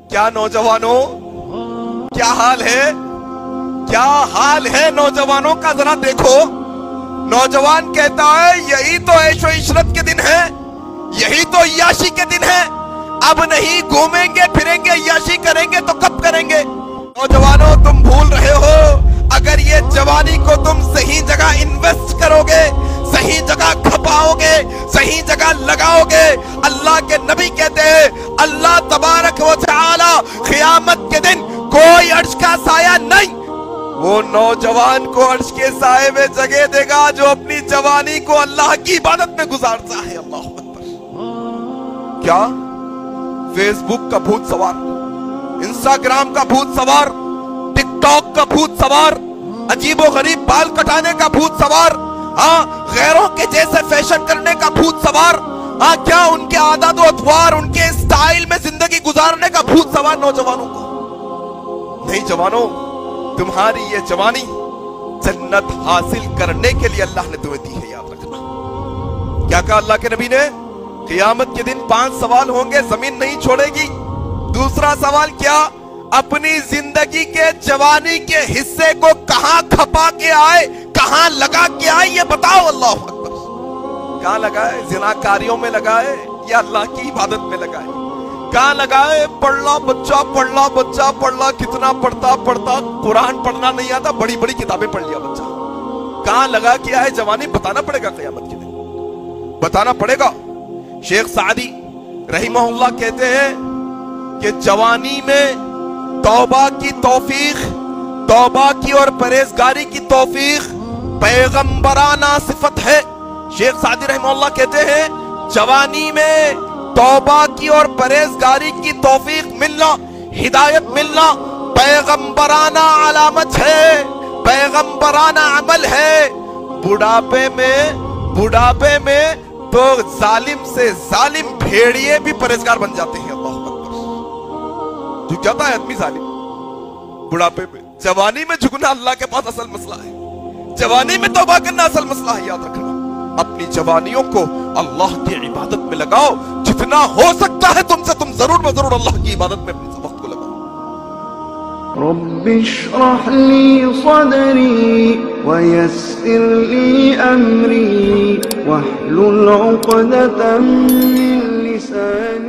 کیا نوجوانوں کیا حال ہے، کیا حال ہے نوجوانوں کا، ذرا دیکھو۔ نوجوان کہتا ہے یہی تو عیش و عشرت کے دن ہے، یہی تو عیاشی کے دن ہے، اب نہیں گھومیں گے پھریں گے عیاشی کریں گے تو کب کریں گے؟ نوجوانوں تم بھول رہے ہو، اگر یہ جوانی کو تم صحیح جگہ انویسٹ کرو گے، صحیح جگہ کھپاؤ گے، صحیح جگہ لگاؤ گے، اللہ کے نبی کہتے ہیں اللہ تبارک و تعالی قیامت کے دن کوئی عرش کا سایہ نہیں، وہ نوجوان کو عرش کے سائے میں جگہ دے گا جو اپنی جوانی کو اللہ کی عبادت میں گزارتا ہے۔ اللہ اکبر۔ کیا فیس بک کا بھوت سوار، انسٹاگرام کا بھوت سوار، ٹک ٹاک کا بھوت سوار، عجیب و غریب بال کٹانے کا بھوت سوار، ہاں غیروں کے جیسے فیشن کرنے کا بھوت سوار، ہاں کیا ان کے عادات و اطوار، ان کے اسٹائل میں زندگی گزارنے کا بھوت سوار نوجوانوں کو؟ نہیں جوانوں، تمہاری یہ جوانی جنت حاصل کرنے کے لیے اللہ نے تمہیں دی ہے، یاد رکھنا۔ کیا کہا اللہ کے نبی نے؟ قیامت کے دن 5 سوال ہوں گے، زمین نہیں چھوڑے گی۔ دوسرا سوال کیا؟ اپنی زندگی کے جوانی کے حصے کو کہاں کھپا کے آئے، کہاں لگا کے آئے، یہ بتاؤ۔ اللہ اکبر۔ کہاں لگائے؟ زناکاریوں میں لگائے یا اللہ کی عبادت میں لگائے؟ کہاں لگائے؟ پڑھنا بچہ، پڑھنا بچہ، پڑھنا کتنا پڑھتا قرآن پڑھنا نہیں آتا، بڑی بڑی کتابیں پڑھ لیا بچہ۔ کہاں لگا کیا ہے جوانی؟ بتانا پڑے گا قیامت کے دن، بتانا پڑے گا۔ شیخ سعدی رحمہ اللہ کہتے ہیں کہ جوانی میں توبہ کی توفیق، توبہ کی اور پرہیزگاری کی توفیق پیغمبرانہ صفت ہے۔ شیخ سعدی رحمہ اللہ کہتے ہیں جوانی میں توبہ کی اور پرہیزگاری کی توفیق ملنا، ہدایت ملنا پیغمبرانہ علامت ہے، پیغمبرانہ عمل ہے۔ بڑھاپے میں تو ظالم سے ظالم بھیڑیے بھی پرہیزگار بن جاتے ہیں۔ اللہ اکبر۔ جھک جاتا ہے آدمی ظالم بڑھاپے میں، جوانی میں جھکنا اللہ کے پاس اصل مسئلہ ہے، جوانی میں توبہ کرنا اصل مسئلہ ہے، یاد رکھنا۔ اپنی جوانیوں کو اللہ کی عبادت میں لگاؤ، جتنا ہو سکتا ہے تم سے تم ضرور بضرور اللہ کی عبادت میں اپنے وقت کو لگاؤ۔ رب اشرح لي صدري ويسر لي أمري واحلل عقدة من لساني